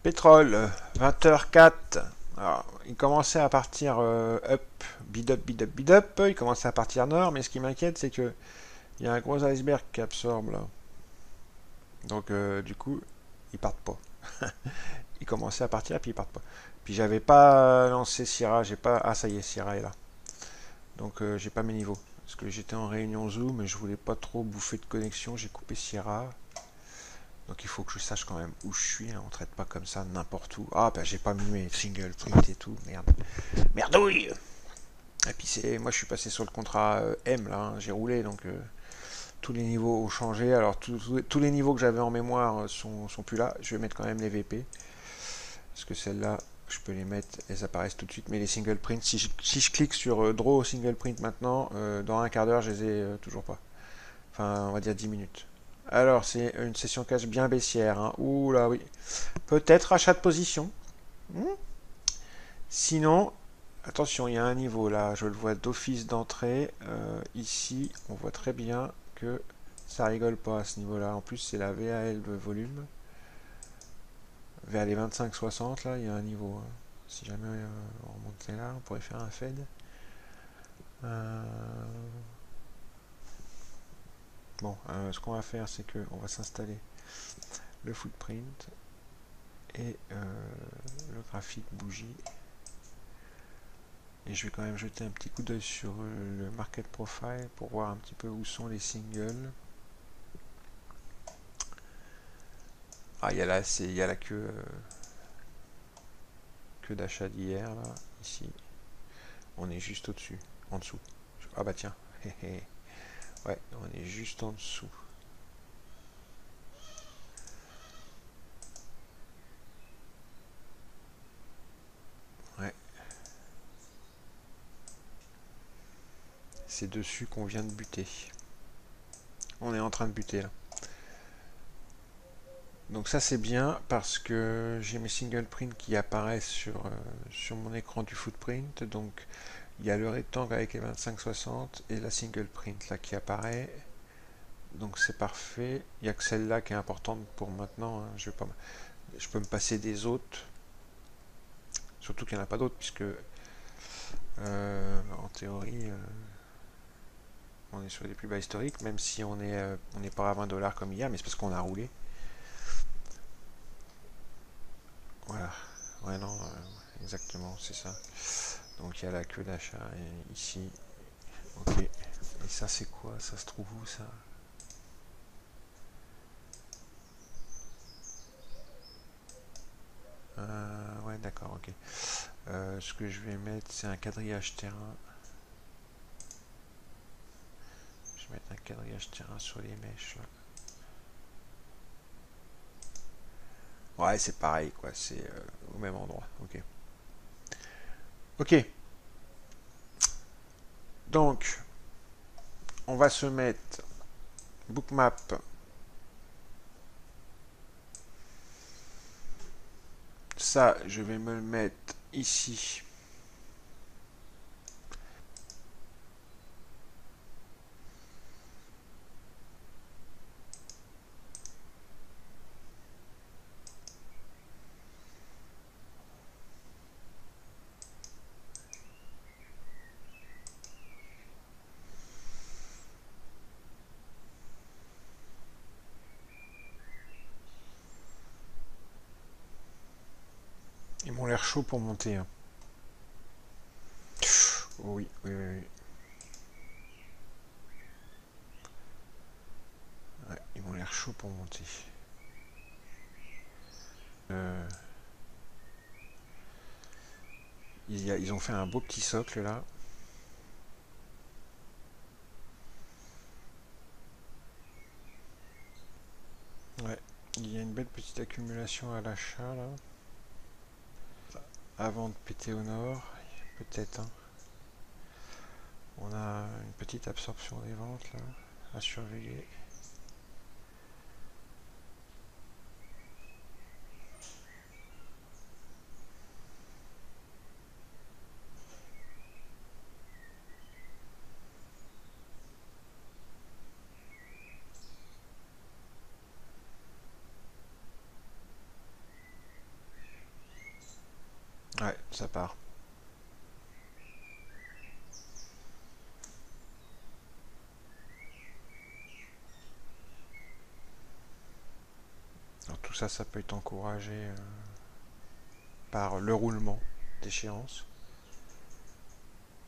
Pétrole, 20h04. Alors, il commençait à partir up, bid up, bid up, bid up. Il commençait à partir nord, mais ce qui m'inquiète, c'est que il y a un gros iceberg qui absorbe là. Donc, du coup, ils partent pas. Ils commençaient à partir, puis ils partent pas. Puis j'avais pas lancé Sierra, j'ai pas. Ah, ça y est, Sierra est là. Donc, j'ai pas mes niveaux. Parce que j'étais en réunion Zoom et je voulais pas trop bouffer de connexion. J'ai coupé Sierra. Donc il faut que je sache quand même où je suis, hein. On traite pas comme ça n'importe où. Ah bah j'ai pas mis mes single print et tout, merde. Merdouille. Et puis c'est, moi je suis passé sur le contrat M là, hein. J'ai roulé donc tous les niveaux ont changé. Alors tous les niveaux que j'avais en mémoire sont plus là. Je vais mettre quand même les VP. Parce que celles-là, je peux les mettre, elles apparaissent tout de suite. Mais les single print, si je clique sur draw single print maintenant, dans un quart d'heure je les ai toujours pas. Enfin on va dire 10 minutes. Alors, c'est une session cash bien baissière, hein. Ouh là, oui. Peut-être achat de position. Hmm. Sinon, attention, il y a un niveau là. Je le vois d'office d'entrée. Ici, on voit très bien que ça rigole pas à ce niveau-là. En plus, c'est la VAL de volume. Vers les 25-60, là, il y a un niveau, hein. Si jamais on remontait là, on pourrait faire un Fed. Euh, Bon, ce qu'on va faire, c'est qu'on va s'installer le footprint et le graphique bougie. Et je vais quand même jeter un petit coup d'œil sur le market profile pour voir un petit peu où sont les singles. Ah, il y a là, il y a la queue d'achat d'hier là, ici. On est juste au-dessus, en dessous. Ah bah tiens, ouais, on est juste en dessous. Ouais, c'est dessus qu'on vient de buter. On est en train de buter là. Donc ça c'est bien parce que j'ai mes single print qui apparaissent sur mon écran du footprint. Donc il y a le rectangle avec les 25-60 et la single print là qui apparaît. Donc c'est parfait. Il n'y a que celle-là qui est importante pour maintenant, hein. Je peux me passer des autres. Surtout qu'il n'y en a pas d'autres puisque en théorie on est sur les plus bas historiques, même si on n'est pas à 20 dollars comme hier, mais c'est parce qu'on a roulé. Voilà. Ouais non, exactement, c'est ça. Donc il y a la queue d'achat ici. Ok. Et ça c'est quoi? Ça se trouve où ça? Ouais d'accord, ok. Ce que je vais mettre c'est un quadrillage terrain. Je vais mettre un quadrillage terrain sur les mèches là. Ouais, c'est pareil quoi, c'est au même endroit. Ok. Ok. Donc, on va se mettre bookmap. Ça, je vais me le mettre ici. Ils m'ont l'air chaud pour monter, hein. Oui, oui, oui, oui. Ouais, ils m'ont l'air chaud pour monter. Euh, ils ont fait un beau petit socle là. Ouais, il y a une belle petite accumulation à l'achat là. Avant de péter au nord, peut-être, hein. On a une petite absorption des ventes là à surveiller. Ouais, ça part. Alors, tout ça, ça peut être encouragé par le roulement d'échéance.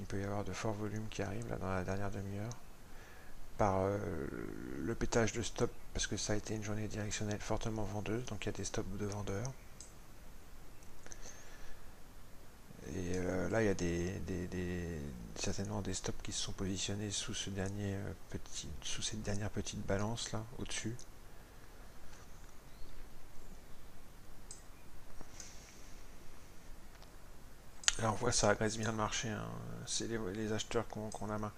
Il peut y avoir de forts volumes qui arrivent là dans la dernière demi-heure. Par le pétage de stop, parce que ça a été une journée directionnelle fortement vendeuse, donc il y a des stops de vendeurs. Et là, il y a certainement des stops qui se sont positionnés sous sous cette dernière petite balance là, au-dessus. Là, on voit ça agresse bien le marché, hein. C'est les acheteurs qui ont la main.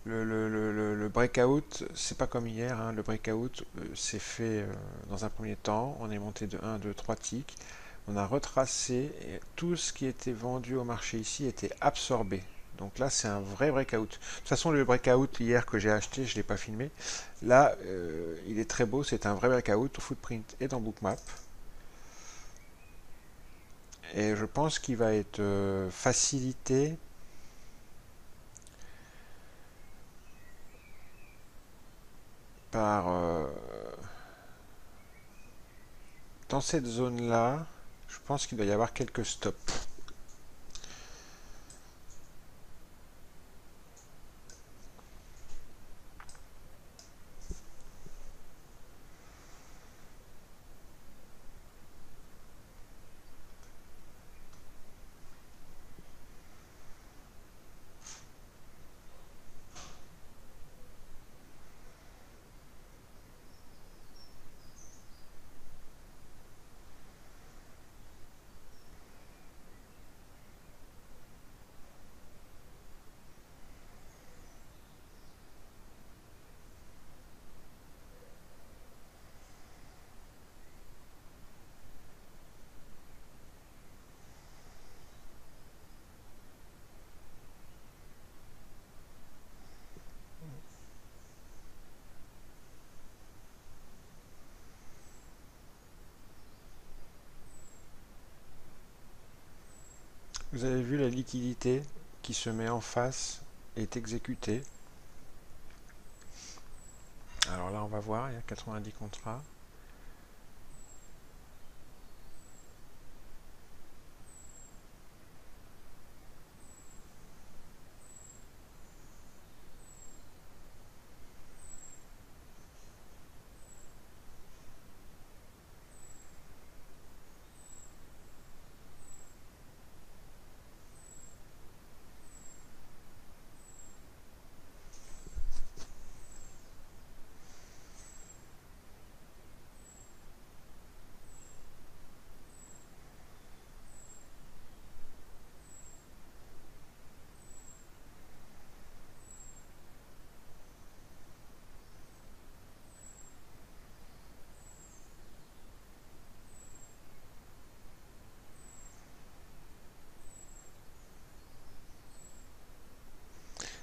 Le breakout, c'est pas comme hier, hein. Le breakout s'est fait dans un premier temps. On est monté de 1, 2, 3 ticks. On a retracé et tout ce qui était vendu au marché ici était absorbé. Donc là, c'est un vrai breakout. De toute façon, le breakout hier que j'ai acheté, je ne l'ai pas filmé. Là, il est très beau. C'est un vrai breakout. Footprint est dans Bookmap. Et je pense qu'il va être facilité par... dans cette zone-là, je pense qu'il doit y avoir quelques stops. Vous avez vu la liquidité qui se met en face est exécutée. Alors là, on va voir, il y a 90 contrats.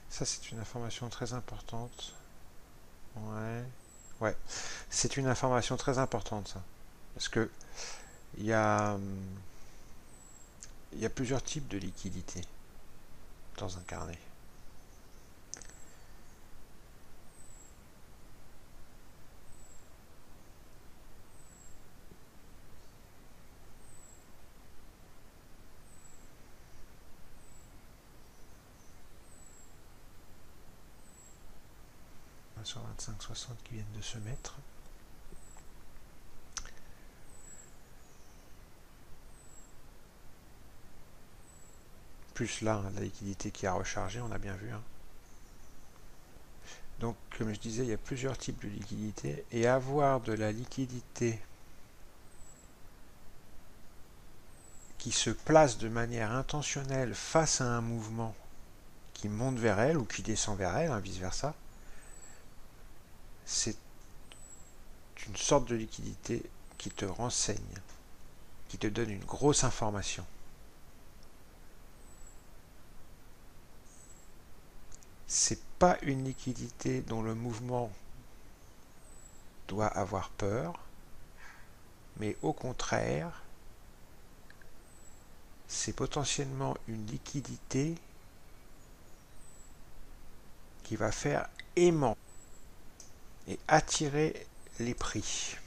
Ça, c'est une information très importante. Ouais, ouais, c'est une information très importante, ça. Parce que il y a, il y a plusieurs types de liquidités dans un carnet. Sur 25-60 qui viennent de se mettre. Plus là, hein, la liquidité qui a rechargé, on a bien vu. Hein. Donc, comme je disais, il y a plusieurs types de liquidité. Et avoir de la liquidité qui se place de manière intentionnelle face à un mouvement qui monte vers elle ou qui descend vers elle, hein, vice-versa, c'est une sorte de liquidité qui te renseigne, qui te donne une grosse information. C'est pas une liquidité dont le mouvement doit avoir peur, mais au contraire, c'est potentiellement une liquidité qui va faire aimant et attirer les prix.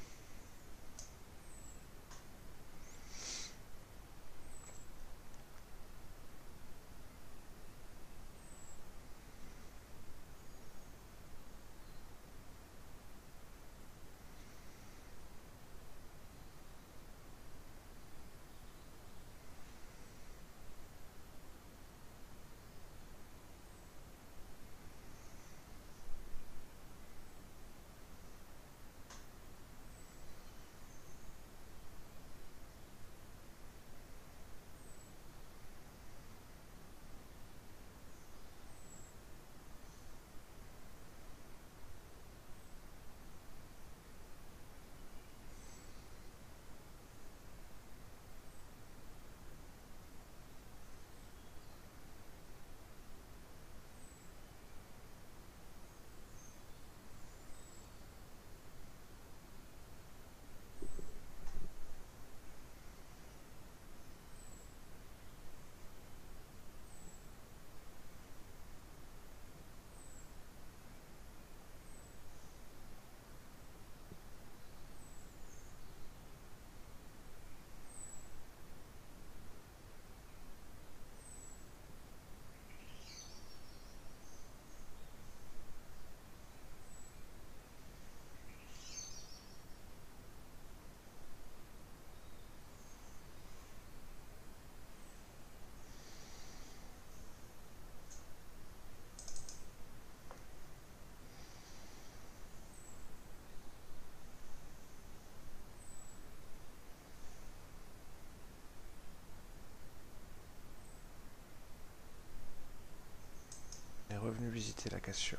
On est revenu visiter la cassure.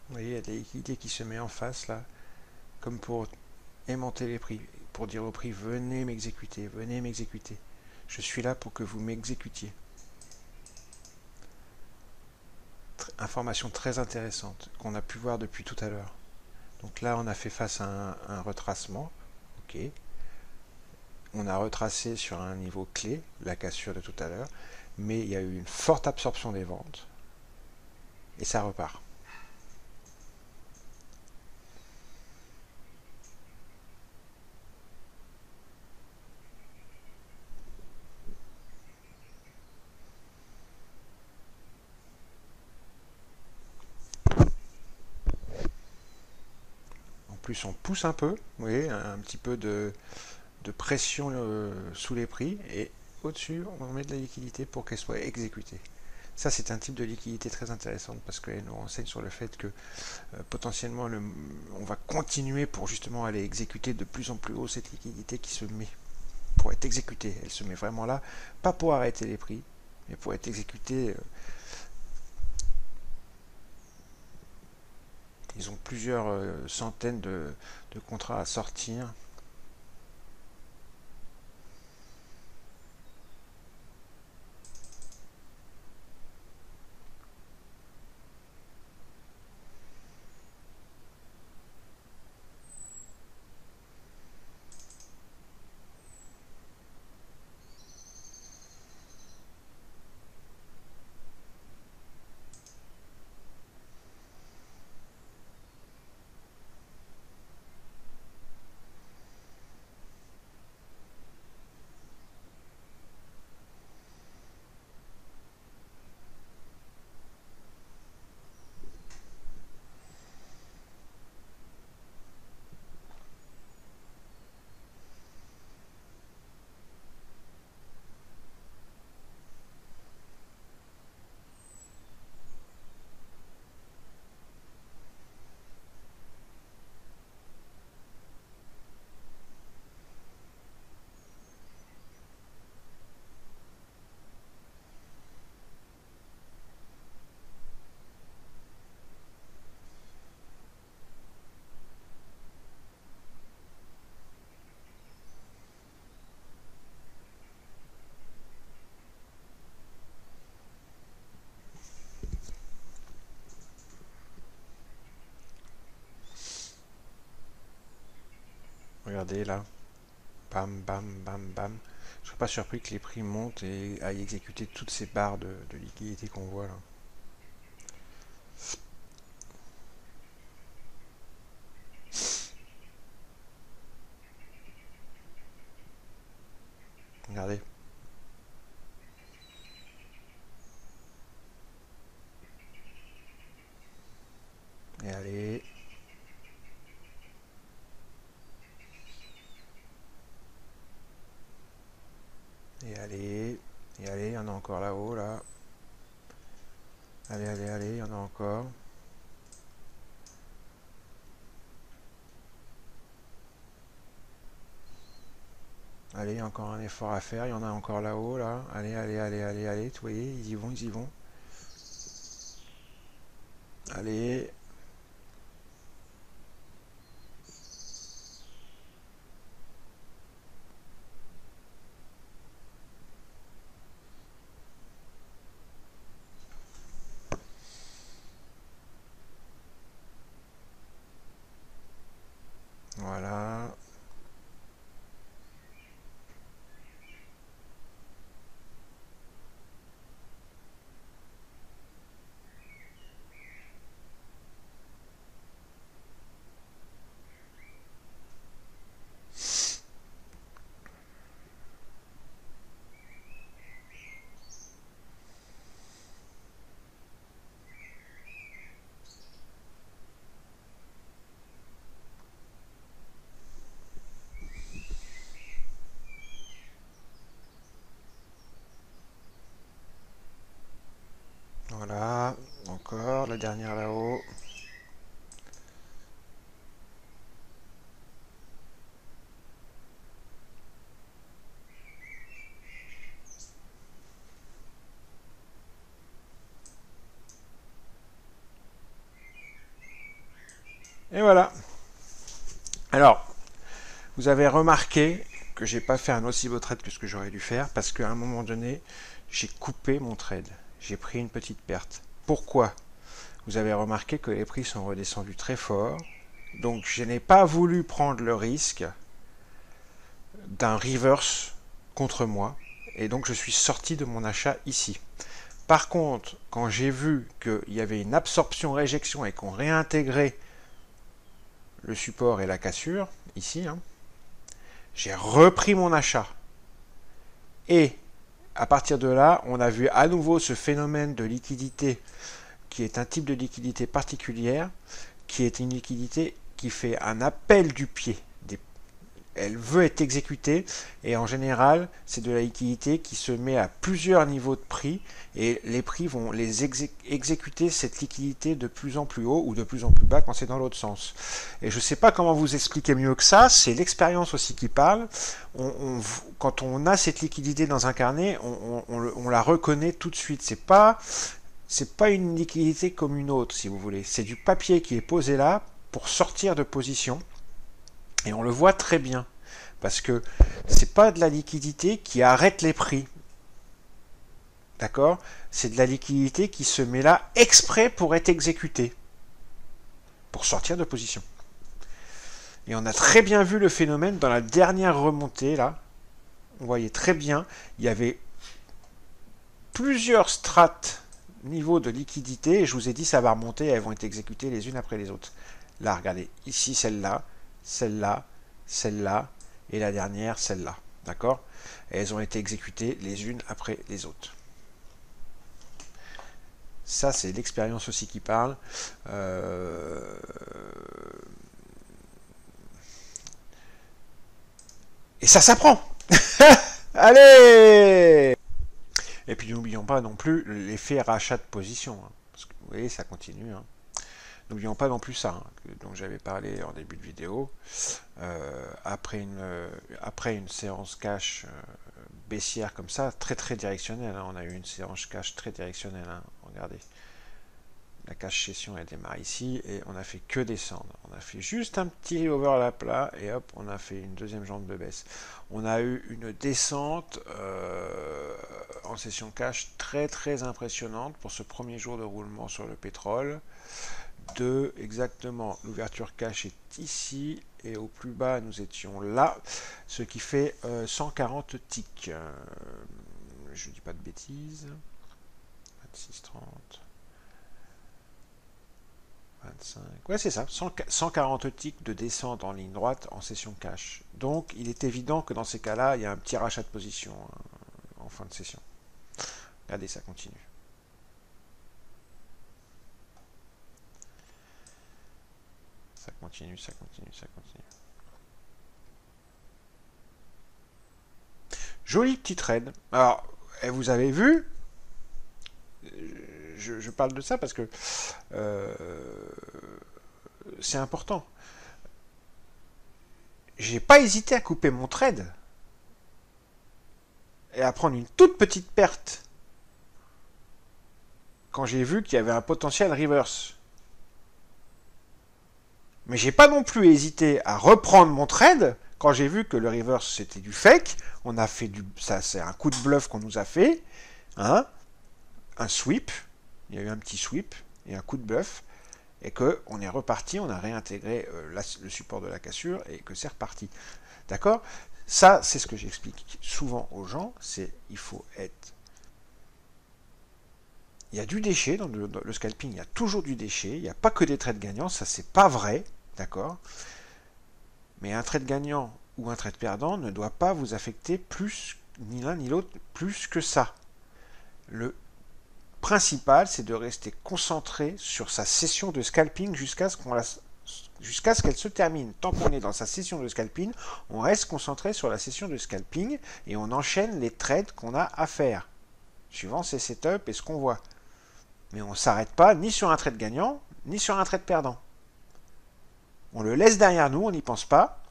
Vous voyez, il y a de la liquidité qui se met en face là, comme pour aimanter les prix, pour dire au prix venez m'exécuter, venez m'exécuter. Je suis là pour que vous m'exécutiez. Information très intéressante qu'on a pu voir depuis tout à l'heure. Donc là, on a fait face à un retracement. Ok. On a retracé sur un niveau clé, la cassure de tout à l'heure, mais il y a eu une forte absorption des ventes et ça repart. En plus, on pousse un peu, vous voyez, un petit peu de pression sous les prix et au-dessus, on met de la liquidité pour qu'elle soit exécutée. Ça, c'est un type de liquidité très intéressante parce qu'elle nous renseigne sur le fait que potentiellement, on va continuer pour justement aller exécuter de plus en plus haut cette liquidité qui se met pour être exécutée. Elle se met vraiment là, pas pour arrêter les prix, mais pour être exécutée. Ils ont plusieurs centaines de contrats à sortir. Regardez là. Bam, bam, bam, bam. Je ne serais pas surpris que les prix montent et aillent exécuter toutes ces barres de liquidité qu'on voit là. Regardez. Et allez. Et allez. Et allez, il y en a encore là-haut là. Allez, allez, allez, il y en a encore. Allez, il y a encore un effort à faire, il y en a encore là-haut là. Allez, allez, allez, allez, allez, vous voyez, ils y vont, ils y vont. Allez. Voilà. Voilà. Encore la dernière là-haut. Et voilà. Alors, vous avez remarqué que j'ai pas fait un aussi beau trade que ce que j'aurais dû faire parce qu'à un moment donné, j'ai coupé mon trade. J'ai pris une petite perte. Pourquoi? Vous avez remarqué que les prix sont redescendus très fort. Donc, je n'ai pas voulu prendre le risque d'un reverse contre moi. Et donc, je suis sorti de mon achat ici. Par contre, quand j'ai vu qu'il y avait une absorption-réjection et qu'on réintégrait le support et la cassure, ici, hein, j'ai repris mon achat. Et à partir de là, on a vu à nouveau ce phénomène de liquidité qui est un type de liquidité particulière, qui est une liquidité qui fait un appel du pied. Elle veut être exécutée et en général, c'est de la liquidité qui se met à plusieurs niveaux de prix et les prix vont les exécuter cette liquidité de plus en plus haut ou de plus en plus bas quand c'est dans l'autre sens. Et je ne sais pas comment vous expliquer mieux que ça, c'est l'expérience aussi qui parle. Quand on a cette liquidité dans un carnet, on la reconnaît tout de suite. C'est pas une liquidité comme une autre, si vous voulez. C'est du papier qui est posé là pour sortir de position. Et on le voit très bien, parce que c'est pas de la liquidité qui arrête les prix. D'accord? C'est de la liquidité qui se met là exprès pour être exécutée, pour sortir de position. Et on a très bien vu le phénomène dans la dernière remontée, là. On voyait très bien, il y avait plusieurs strates niveaux de liquidité, et je vous ai dit ça va remonter, elles vont être exécutées les unes après les autres. Là, regardez, ici celle-là, celle-là, celle-là, et la dernière, celle-là. D'accord? Elles ont été exécutées les unes après les autres. Ça, c'est l'expérience aussi qui parle. Et ça s'apprend. Allez! Et puis n'oublions pas non plus l'effet rachat de position. Hein, parce que vous voyez, ça continue. Hein. N'oublions pas non plus ça, hein, dont j'avais parlé en début de vidéo. Après une séance cash baissière comme ça, très très directionnelle, hein, on a eu une séance cash très directionnelle. Hein, regardez, la cash session elle démarre ici et on a fait que descendre. On a fait juste un petit overlap là et hop, on a fait une deuxième jambe de baisse. On a eu une descente en session cash très très impressionnante pour ce premier jour de roulement sur le pétrole. 2, exactement. L'ouverture cash est ici, et au plus bas, nous étions là, ce qui fait 140 ticks. Je dis pas de bêtises. 26, 30, 25. Ouais, c'est ça. 140 ticks de descente en ligne droite en session cash. Donc, il est évident que dans ces cas-là, il y a un petit rachat de position en fin de session. Regardez, ça continue. Ça continue, ça continue, ça continue. Joli petit trade. Alors, vous avez vu, je parle de ça parce que c'est important. J'ai pas hésité à couper mon trade et à prendre une toute petite perte quand j'ai vu qu'il y avait un potentiel reverse. Mais j'ai pas non plus hésité à reprendre mon trade quand j'ai vu que le reverse c'était du fake. On a fait ça, c'est un coup de bluff qu'on nous a fait, hein, un sweep. Il y a eu un petit sweep et un coup de bluff, et que on est reparti, on a réintégré le support de la cassure et que c'est reparti. D'accord? Ça, c'est ce que j'explique souvent aux gens. C'est il faut être. Il y a du déchet dans le scalping. Il y a toujours du déchet. Il n'y a pas que des trades gagnants. Ça, c'est pas vrai. D'accord? Mais un trade gagnant ou un trade perdant ne doit pas vous affecter plus, ni l'un ni l'autre, plus que ça. Le principal, c'est de rester concentré sur sa session de scalping jusqu'à ce qu'elle se termine. Tant qu'on est dans sa session de scalping, on reste concentré sur la session de scalping et on enchaîne les trades qu'on a à faire, suivant ses setups et ce qu'on voit. Mais on ne s'arrête pas ni sur un trade gagnant, ni sur un trade perdant. On le laisse derrière nous, on n'y pense pas.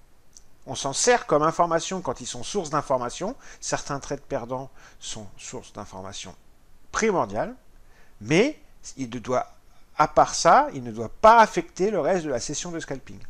On s'en sert comme information quand ils sont source d'information. Certains trades perdants sont source d'information primordiale, mais il ne doit, à part ça, il ne doit pas affecter le reste de la session de scalping.